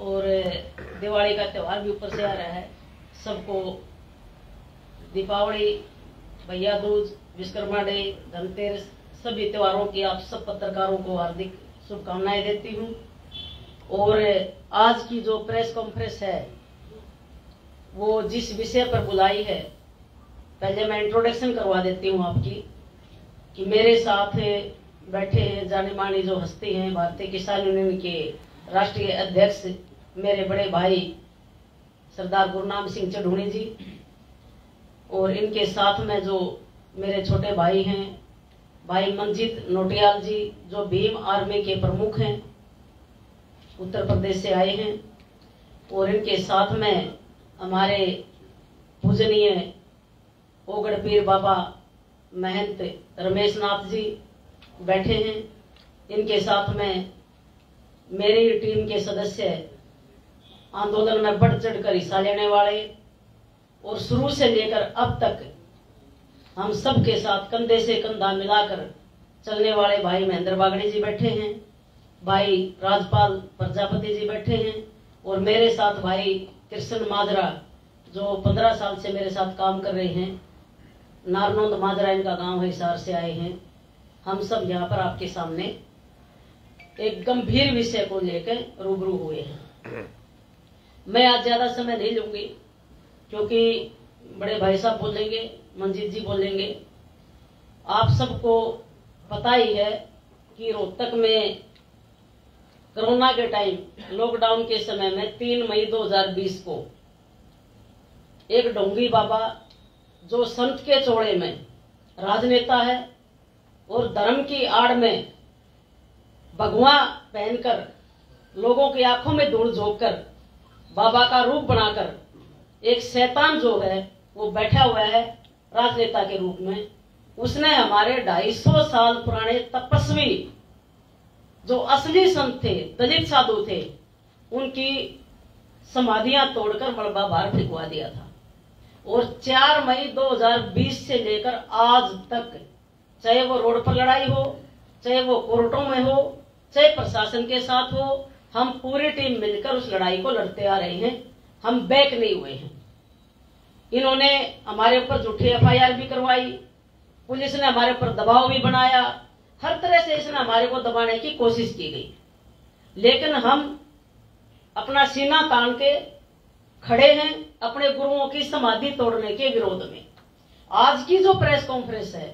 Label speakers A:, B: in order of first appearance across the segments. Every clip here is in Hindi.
A: और दिवाली का त्यौहार भी ऊपर से आ रहा है। सबको दीपावली, भैया दूज, विश्वकर्मा डे, धनतेरस, सभी त्योहारों की आप सब पत्रकारों को हार्दिक शुभकामनाएं देती हूँ। और आज की जो प्रेस कॉन्फ्रेंस है वो जिस विषय पर बुलाई है, पहले मैं इंट्रोडक्शन करवा देती हूँ आपकी कि मेरे साथ बैठे हैं जानी मानी जो हस्ती हैं, भारतीय किसान यूनियन के राष्ट्रीय अध्यक्ष मेरे बड़े भाई सरदार गुरनाम सिंह चढ़ूणी जी, और इनके साथ में जो मेरे छोटे भाई हैं भाई मंजीत नोटियाल जी, जो भीम आर्मी के प्रमुख हैं, उत्तर प्रदेश से आए हैं। और इनके साथ में हमारे पूजनीय ओगड़ पीर बाबा महंत रमेश नाथ जी बैठे हैं। इनके साथ में मेरी टीम के सदस्य, आंदोलन में बढ़ चढ़कर हिस्सा लेने वाले और शुरू से लेकर अब तक हम सब के साथ कंधे से कंधा मिलाकर चलने वाले भाई महेंद्र बागड़ी जी बैठे हैं, भाई राजपाल प्रजापति जी बैठे हैं, और मेरे साथ भाई कृष्ण माजरा जो 15 साल से मेरे साथ काम कर रहे हैं, नारनौंद माजरा इनका गांव है, हिसार से आए हैं। हम सब यहाँ पर आपके सामने एक गंभीर विषय को लेकर रूबरू हुए हैं। मैं आज ज्यादा समय नहीं लूंगी क्योंकि बड़े भाई साहब बोलेंगे, मंजीत जी बोलेंगे। आप सबको पता ही है कि रोहतक में कोरोना के टाइम, लॉकडाउन के समय में 3 मई 2020 को एक ढोंगी बाबा जो संत के चोड़े में राजनेता है और धर्म की आड़ में भगवा पहनकर लोगों की आंखों में धूल झोंककर बाबा का रूप बनाकर एक शैतान जो है वो बैठा हुआ है राजनेता के रूप में। उसने हमारे 250 साल पुराने तपस्वी जो असली संत थे, दलित साधु थे, उनकी समाधियां तोड़कर मलबा बाहर फेंकवा दिया था। और 4 मई 2020 से लेकर आज तक, चाहे वो रोड पर लड़ाई हो, चाहे वो कोर्टों में हो, चाहे प्रशासन के साथ हो, हम पूरी टीम मिलकर उस लड़ाई को लड़ते आ रहे हैं। हम बैक नहीं हुए हैं। इन्होंने हमारे ऊपर झूठी एफआईआर भी करवाई, पुलिस ने हमारे ऊपर दबाव भी बनाया, हर तरह से इसने हमारे को दबाने की कोशिश की गई, लेकिन हम अपना सीना तान के खड़े हैं अपने गुरुओं की समाधि तोड़ने के विरोध में। आज की जो प्रेस कॉन्फ्रेंस है,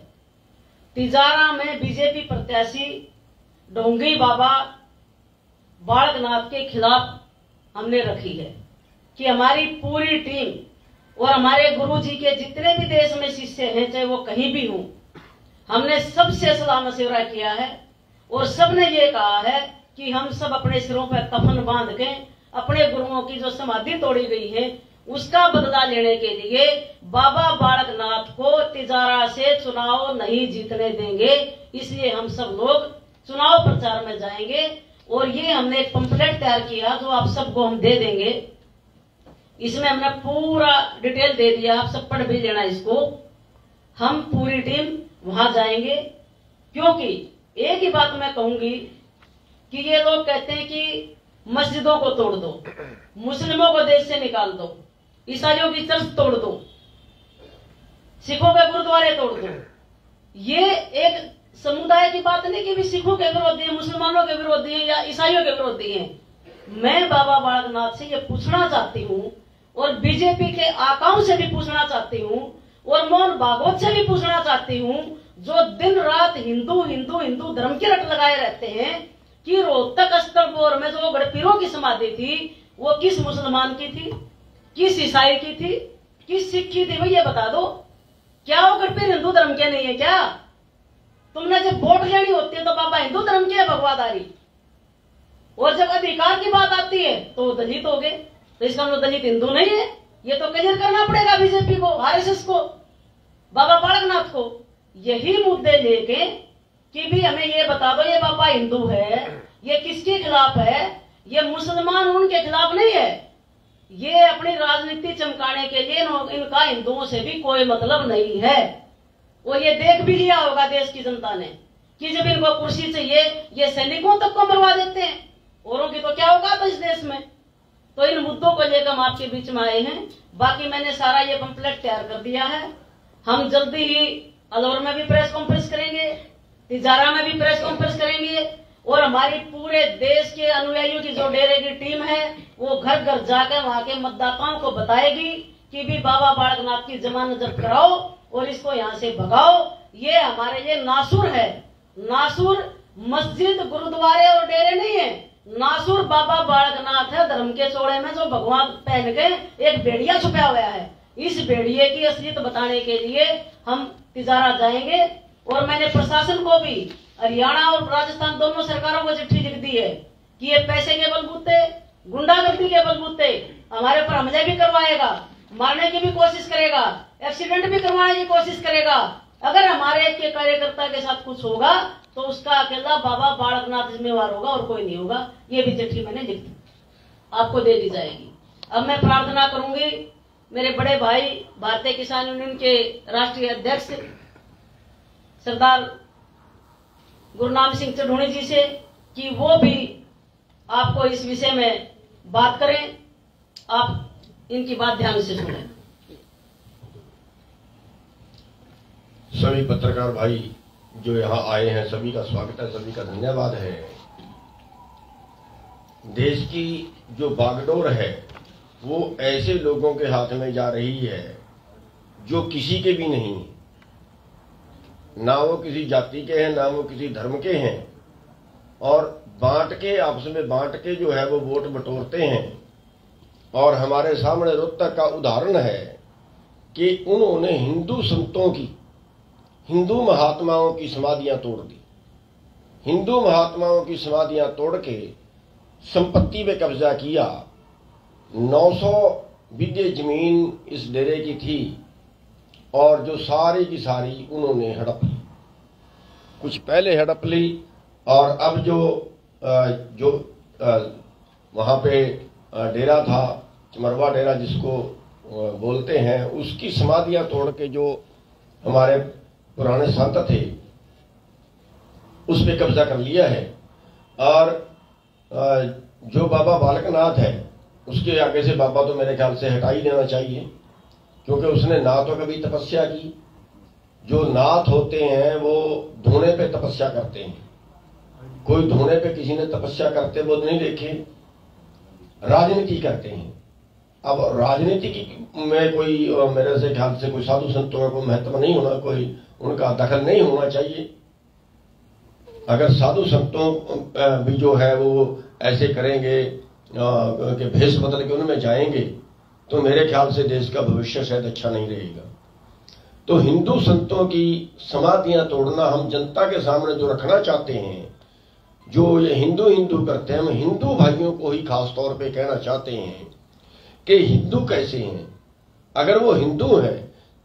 A: तिजारा में बीजेपी प्रत्याशी ढोंगी बाबा बालकनाथ के खिलाफ हमने रखी है कि हमारी पूरी टीम और हमारे गुरु जी के जितने भी देश में शिष्य हैं, चाहे वो कहीं भी हों, हमने सबसे सलाह मशवरा किया है और सबने ये कहा है कि हम सब अपने सिरों पर कफन बांध के अपने गुरुओं की जो समाधि तोड़ी गई है उसका बदला लेने के लिए बाबा बालकनाथ को तिजारा से चुनाव नहीं जीतने देंगे। इसलिए हम सब लोग चुनाव प्रचार में जाएंगे और ये हमने एक पंपलेट तैयार किया जो आप सबको हम दे देंगे। इसमें हमने पूरा डिटेल दे दिया, आप सब पढ़ भी लेना इसको। हम पूरी टीम वहां जाएंगे क्योंकि एक ही बात मैं कहूंगी कि ये लोग कहते हैं कि मस्जिदों को तोड़ दो, मुस्लिमों को देश से निकाल दो, ईसाइयों की चर्च तोड़ दो, सिखों के गुरुद्वारे तोड़ दो। ये एक समुदाय की बात नहीं कि भी सिखों के विरोधी हैं, मुसलमानों के विरोधी हैं या ईसाइयों के विरोधी हैं। मैं बाबा बालकनाथ से ये पूछना चाहती हूँ और बीजेपी के आकाओं से भी पूछना चाहती हूँ और मोहन भागवत से भी पूछना चाहती हूँ, जो दिन रात हिंदू हिंदू हिंदू धर्म की रट लगाए रहते हैं, कि रोहतक अस्तरपुर में जो गढ़पीरों की समाधि थी वो किस मुसलमान की थी, किस ईसाई की थी, किस सिख की थी, भाई ये बता दो। क्या वो गढ़पीर हिंदू धर्म के नहीं है क्या? तुमने जब वोट लेनी होती है तो बाबा हिंदू धर्म के है भगवादारी, और जब अधिकार की बात आती है तो दलित हो गए। तो इसका मतलब दलित हिंदू नहीं है? ये तो क्लियर करना पड़ेगा बीजेपी को, आरएसएस को, बाबा बालकनाथ को। यही मुद्दे लेके कि भी हमें ये बता दो ये बाबा हिंदू है, ये किसके खिलाफ है? ये मुसलमान उनके खिलाफ नहीं है, ये अपनी राजनीति चमकाने के लिए इनका हिंदुओं से भी कोई मतलब नहीं है। और ये देख भी लिया होगा देश की जनता ने कि जब इनको कुर्सी चाहिए ये सैनिकों तक को मरवा देते हैं। औरों की तो क्या होगा तो इस देश में तो इन मुद्दों को लेकर हम आपके बीच में आए हैं। बाकी मैंने सारा ये पंपलेट तैयार कर दिया है। हम जल्दी ही अलवर में भी प्रेस कॉन्फ्रेंस करेंगे, तिजारा में भी प्रेस कॉन्फ्रेंस करेंगे, और हमारी पूरे देश के अनुयायियों की जो डेरे की टीम है वो घर घर जाकर वहां के मतदाताओं को बताएगी कि भी बाबा बालकनाथ की जमानत जब्त कराओ और इसको यहाँ से भगाओ। ये हमारे लिए नासूर है। नासूर मस्जिद, गुरुद्वारे और डेरे नहीं है, नासूर बाबा बालकनाथ है। धर्म के चौड़े में जो भगवान पहन के एक भेड़िया छुपा हुआ है, इस भेड़िए की असलियत बताने के लिए हम तिजारा जाएंगे। और मैंने प्रशासन को भी, हरियाणा और राजस्थान दोनों सरकारों को चिट्ठी लिख दी है कि ये पैसे के बलबूते, गुंडागर्दी के बलबूते हमारे ऊपर हमले भी करवाएगा, मारने की भी कोशिश करेगा, एक्सीडेंट भी करवाने की कोशिश करेगा। अगर हमारे के कार्यकर्ता के साथ कुछ होगा तो उसका अकेला बाबा बालकनाथ जिम्मेवार होगा और कोई नहीं होगा। ये भी चिट्ठी मैंने लिख दी, आपको दे दी जाएगी। अब मैं प्रार्थना करूंगी मेरे बड़े भाई भारतीय किसान यूनियन के राष्ट्रीय अध्यक्ष सरदार गुरनाम सिंह चढ़ूणी जी से कि वो भी आपको इस विषय में बात करें। आप इनकी बात ध्यान से सुनें।
B: सभी पत्रकार भाई जो यहाँ आए हैं, सभी का स्वागत है, सभी का धन्यवाद है। देश की जो बागडोर है वो ऐसे लोगों के हाथ में जा रही है जो किसी के भी नहीं, ना वो किसी जाति के हैं, ना वो किसी धर्म के हैं, और बांट के, आपस में बांट के जो है वो वोट बटोरते हैं। और हमारे सामने रोहतक का उदाहरण है कि उन्होंने हिंदू संतों की, हिंदू महात्माओं की समाधियां तोड़ दी। हिंदू महात्माओं की समाधियां तोड़ के संपत्ति पे कब्जा किया। 900 बीघे जमीन इस डेरे की थी और जो सारी की सारी उन्होंने हड़प ली। कुछ पहले हड़प ली और अब जो वहां पे डेरा था, चमरवा डेरा जिसको बोलते हैं, उसकी समाधियां तोड़ के जो हमारे पुराने संत थे उस पे कब्जा कर लिया है। और जो बाबा बालकनाथ है उसके आगे से बाबा तो मेरे ख्याल से हटा ही देना चाहिए, क्योंकि उसने ना तो कभी तपस्या की। जो नाथ होते हैं वो धोने पे तपस्या करते हैं, कोई धोने पे किसी ने तपस्या करते वो नहीं देखे। राजनीति करते हैं। अब राजनीति में कोई, मेरे से ख्याल से कोई साधु संतों का कोई महत्व नहीं होना, कोई उनका दखल नहीं होना चाहिए। अगर साधु संतों भी जो है वो ऐसे करेंगे कि भेष बदल के उनमें जाएंगे तो मेरे ख्याल से देश का भविष्य शायद अच्छा नहीं रहेगा। तो हिंदू संतों की समाधियां तोड़ना हम जनता के सामने जो रखना चाहते हैं, जो ये हिंदू हिंदू करते हैं, हम हिंदू भाइयों को ही खास तौर पे कहना चाहते हैं कि हिंदू कैसे हैं। अगर वो हिंदू है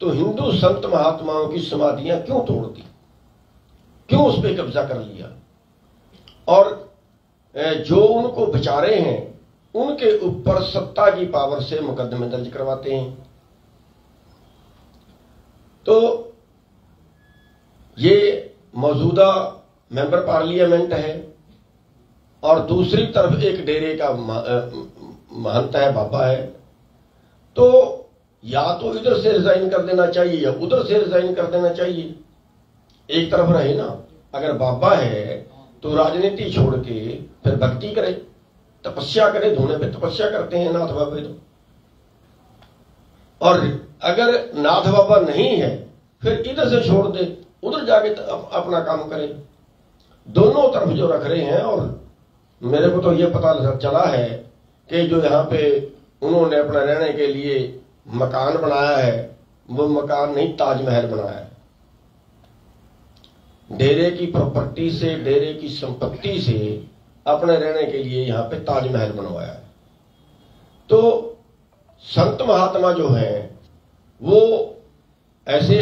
B: तो हिंदू संत महात्माओं की समाधियां क्यों तोड़ दी, क्यों उस पर कब्जा कर लिया, और जो उनको बेचारे हैं उनके ऊपर सत्ता की पावर से मुकदमे दर्ज करवाते हैं। तो ये मौजूदा मेंबर पार्लियामेंट है और दूसरी तरफ एक डेरे का महंत है, बाबा है। तो या तो इधर से रिजाइन कर देना चाहिए या उधर से रिजाइन कर देना चाहिए, एक तरफ रहे ना। अगर बाबा है तो राजनीति छोड़ के फिर भक्ति करे, तपस्या करे, धोने पे तपस्या करते हैं नाथ बाबा तो। और अगर नाथ बाबा नहीं है फिर इधर से छोड़ दे, उधर जाके अपना काम करे। दोनों तरफ जो रख रहे हैं। और मेरे को तो ये पता चला है कि जो यहाँ पे उन्होंने अपना रहने के लिए मकान बनाया है वो मकान नहीं, ताजमहल बनाया है। डेरे की प्रॉपर्टी से, डेरे की संपत्ति से अपने रहने के लिए यहाँ पे ताजमहल बनवाया है। तो संत महात्मा जो है वो ऐसे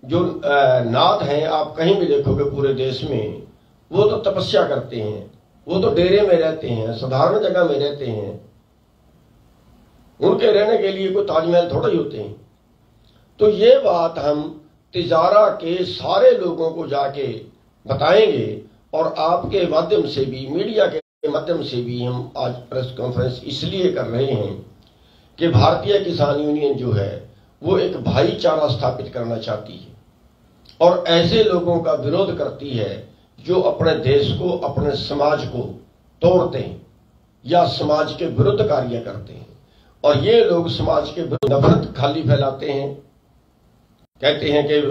B: जो नाथ हैं, आप कहीं भी देखोगे पूरे देश में, वो तो तपस्या करते हैं, वो तो डेरे में रहते हैं, साधारण जगह में रहते हैं। उनके रहने के लिए कोई ताजमहल थोड़ा ही होते हैं। तो ये बात हम तिजारा के सारे लोगों को जाके बताएंगे और आपके माध्यम से भी, मीडिया के के माध्यम से भी हम आज प्रेस कॉन्फ्रेंस इसलिए कर रहे हैं कि भारतीय किसान यूनियन जो है वो एक भाईचारा स्थापित करना चाहती है और ऐसे लोगों का विरोध करती है जो अपने देश को, अपने समाज को तोड़ते हैं या समाज के विरुद्ध कार्य करते हैं। और ये लोग समाज के विरुद्ध नफरत खाली फैलाते हैं, कहते हैं कि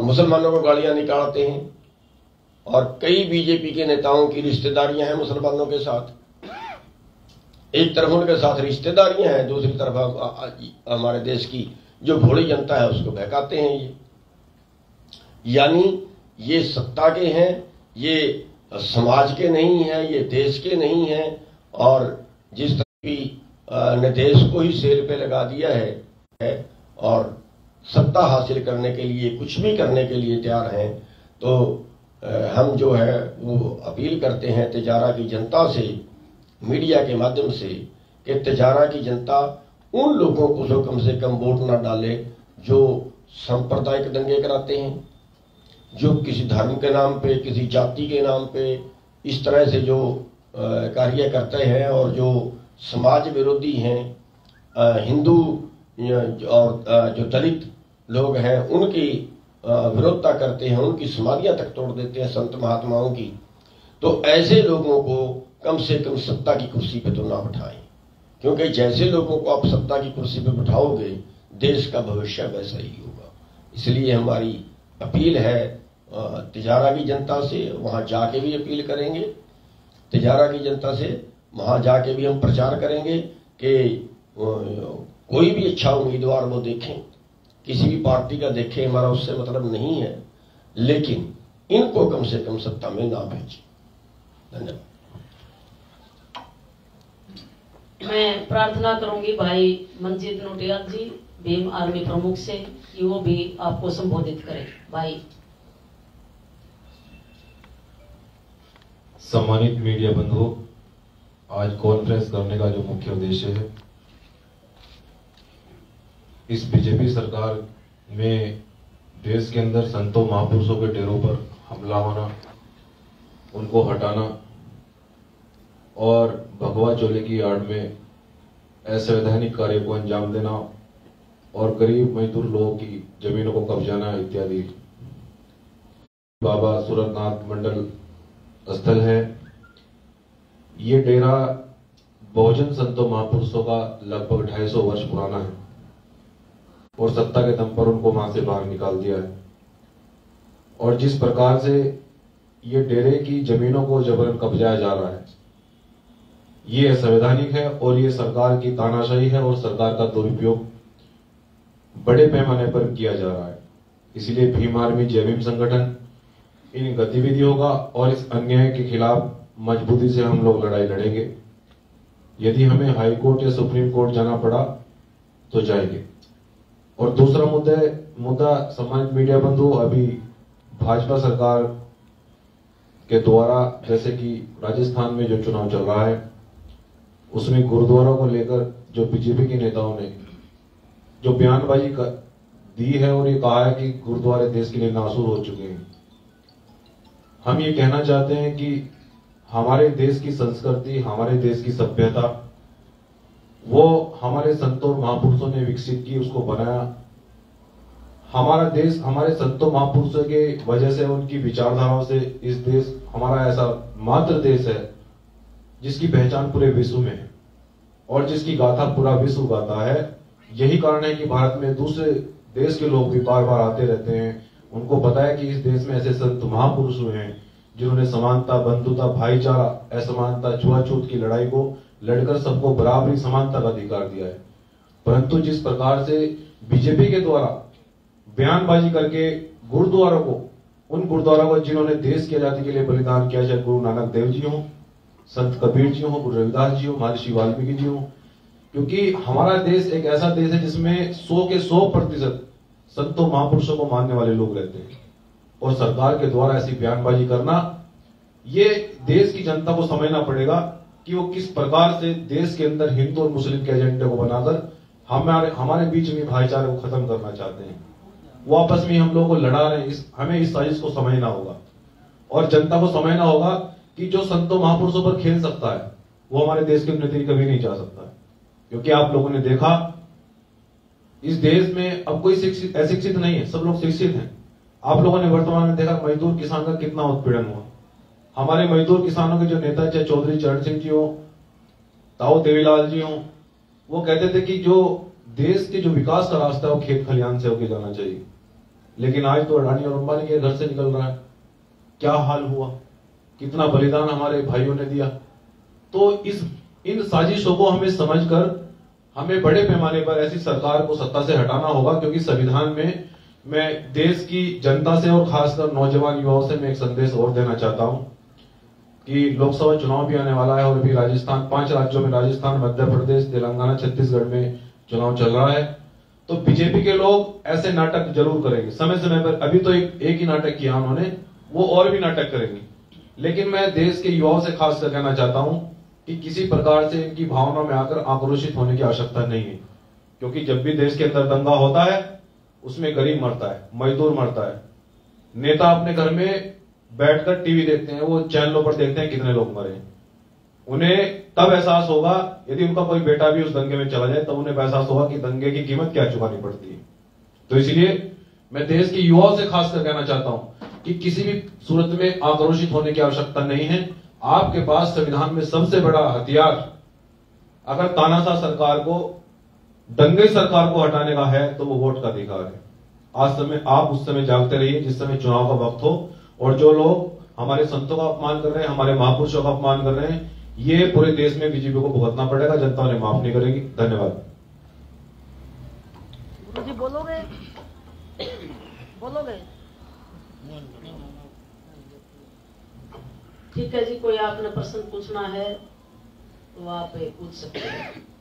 B: मुसलमानों को गालियां निकालते हैं और कई बीजेपी के नेताओं की रिश्तेदारियां हैं मुसलमानों के साथ। एक तरफ उनके साथ रिश्तेदारियां हैं, दूसरी तरफ हमारे देश की जो भोली जनता है उसको बहकाते हैं। ये यानी ये सत्ता के हैं, ये समाज के नहीं है, ये देश के नहीं है। और जिस तरह की ने देश को ही शेर पे लगा दिया है और सत्ता हासिल करने के लिए कुछ भी करने के लिए तैयार हैं, तो हम जो है वो अपील करते हैं तिजारा की जनता से, मीडिया के माध्यम से, कि तिजारा की जनता उन लोगों को जो कम से कम वोट ना डाले जो सांप्रदायिक दंगे कराते हैं, जो किसी धर्म के नाम पे, किसी जाति के नाम पे इस तरह से जो कार्य करते हैं और जो समाज विरोधी हैं, हिंदू और जो दलित लोग हैं उनकी विरोधता करते हैं, उनकी समाधियां तक तोड़ देते हैं संत महात्माओं की। तो ऐसे लोगों को कम से कम सत्ता की कुर्सी पे तो ना बिठाएं, क्योंकि जैसे लोगों को आप सत्ता की कुर्सी पे बिठाओगे देश का भविष्य वैसा ही होगा। इसलिए हमारी अपील है तिजारा की जनता से, वहां जाके भी अपील करेंगे, तिजारा की जनता से वहां जाके भी हम प्रचार करेंगे कि कोई भी अच्छा उम्मीदवार वो देखें, किसी भी पार्टी का देखें, हमारा उससे मतलब नहीं है, लेकिन इनको कम से कम सत्ता में ना भेजें। धन्यवाद।
A: मैं प्रार्थना करूंगी भाई मंजीत नोटियाल जी, भीम आर्मी प्रमुख से, कि वो भी आपको संबोधित करें। भाई।
C: सम्मानित मीडिया बंधुओं, आज कॉन्फ्रेंस करने का जो मुख्य उद्देश्य है, इस बीजेपी सरकार में देश के अंदर संतों महापुरुषों के डेरों पर हमला होना, उनको हटाना और भगवा चोले की आड़ में असंवैधानिक कार्य को अंजाम देना और गरीब मजदूर लोगों की जमीनों को कब्जाना इत्यादि बाबा सूरतनाथ मंडल स्थल है। ये डेरा बहुजन संतों महापुरुषों का लगभग 250 वर्ष पुराना है और सत्ता के दम पर उनको वहां से बाहर निकाल दिया है। और जिस प्रकार से ये डेरे की जमीनों को जबरन कब्जाया जा रहा है, ये असंवैधानिक है और ये सरकार की तानाशाही है और सरकार का दुरुपयोग बड़े पैमाने पर किया जा रहा है। इसलिए भीम आर्मी जय भीम संगठन इन गतिविधियों का और इस अन्याय के खिलाफ मजबूती से हम लोग लड़ाई लड़ेंगे। यदि हमें हाई कोर्ट या सुप्रीम कोर्ट जाना पड़ा तो जाएंगे। और दूसरा मुद्दा सम्मानित मीडिया बंधु, अभी भाजपा सरकार के द्वारा जैसे कि राजस्थान में जो चुनाव चल रहा है उसमें गुरुद्वारों को लेकर जो बीजेपी के नेताओं ने जो बयानबाजी दी है और ये कहा है कि गुरुद्वारे देश के लिए नासूर हो चुके हैं। हम ये कहना चाहते हैं कि हमारे देश की संस्कृति, हमारे देश की सभ्यता वो हमारे संतों महापुरुषों ने विकसित की, उसको बनाया। हमारा देश हमारे संतों महापुरुषों के वजह से, उनकी विचारधाराओं से इस देश हमारा ऐसा मात्र देश है जिसकी पहचान पूरे विश्व में है और जिसकी गाथा पूरा विश्व गाता है। यही कारण है कि भारत में दूसरे देश के लोग भी बार बार आते रहते हैं। उनको पता है कि इस देश में ऐसे संत महापुरुष हुए हैं जिन्होंने समानता, बंधुता, भाईचारा, असमानता, छुआछूत की लड़ाई को लड़कर सबको बराबरी, समानता का अधिकार दिया है। परंतु जिस प्रकार से बीजेपी के द्वारा बयानबाजी करके गुरुद्वारों को, उन गुरुद्वारों को जिन्होंने देश की आजादी के लिए बलिदान किया, चाहे गुरु नानक देव जी हो, संत कबीर जी हो, गुरु रविदास जी हो, महर्षि वाल्मीकि जी हो, क्योंकि हमारा देश एक ऐसा देश है जिसमें 100 के 100% संतों महापुरुषों को मानने वाले लोग रहते हैं। और सरकार के द्वारा ऐसी बयानबाजी करना, ये देश की जनता को समझना पड़ेगा कि वो किस प्रकार से देश के अंदर हिंदू और मुस्लिम के एजेंडे को बनाकर हमारे बीच में भाईचारे को खत्म करना चाहते हैं। वो आपस में हम लोगों को लड़ा रहे हैं। हमें इस साजिश को समझना होगा और जनता को समझना होगा कि जो संतों महापुरुषों पर खेल सकता है वो हमारे देश की उन्नति कभी नहीं चाह सकता है। क्योंकि आप लोगों ने देखा इस देश में अब कोई अशिक्षित नहीं है, सब लोग शिक्षित हैं। आप लोगों ने वर्तमान में देखा मजदूर किसान का कितना उत्पीड़न हुआ। हमारे मजदूर किसानों के जो नेता चाहे चौधरी चरण सिंह जी हो, ताऊ देवीलाल जी हो, वो कहते थे कि जो देश के जो विकास का रास्ता है वो खेत खलिहान से होके जाना चाहिए। लेकिन आज तो अडानी और अंबानी के घर से निकल रहा है। क्या हाल हुआ, कितना बलिदान हमारे भाइयों ने दिया। तो इन साजिशों को हमें समझकर हमें बड़े पैमाने पर ऐसी सरकार को सत्ता से हटाना होगा। क्योंकि संविधान में मैं देश की जनता से और खासकर नौजवान युवाओं से मैं एक संदेश और देना चाहता हूं कि लोकसभा चुनाव भी आने वाला है और अभी राजस्थान 5 राज्यों में, राजस्थान, मध्य प्रदेश, तेलंगाना, छत्तीसगढ़ में चुनाव चल रहा है। तो बीजेपी के लोग ऐसे नाटक जरूर करेंगे समय समय पर। अभी तो एक ही नाटक किया उन्होंने, वो और भी नाटक करेंगे। लेकिन मैं देश के युवाओं से खासकर कहना चाहता हूं कि किसी प्रकार से इनकी भावनाओं में आकर आक्रोशित होने की आवश्यकता नहीं है। क्योंकि जब भी देश के अंदर दंगा होता है उसमें गरीब मरता है, मजदूर मरता है। नेता अपने घर में बैठकर टीवी देखते हैं, वो चैनलों पर देखते हैं कितने लोग मरे। उन्हें तब एहसास होगा यदि उनका कोई बेटा भी उस दंगे में चला जाए, तब उन्हें एहसास होगा कि दंगे की कीमत क्या चुकानी पड़ती है। तो इसलिए मैं देश के युवाओं से खासकर कहना चाहता हूं कि किसी भी सूरत में आक्रोशित होने की आवश्यकता नहीं है। आपके पास संविधान में सबसे बड़ा हथियार अगर तानाशाह सरकार को, दंगे सरकार को हटाने का है तो वो वोट का अधिकार है। आज समय आप उस समय जागते रहिए जिस समय चुनाव का वक्त हो। और जो लोग हमारे संतों का अपमान कर रहे हैं, हमारे महापुरुषों का अपमान कर रहे हैं, ये पूरे देश में बीजेपी को भुगतना पड़ेगा। जनता उन्हें माफ नहीं करेगी। धन्यवाद।
A: गुरुजी बोलोगे? ठीक है जी, कोई आपने प्रश्न पूछना है तो आप पूछ सकते हैं।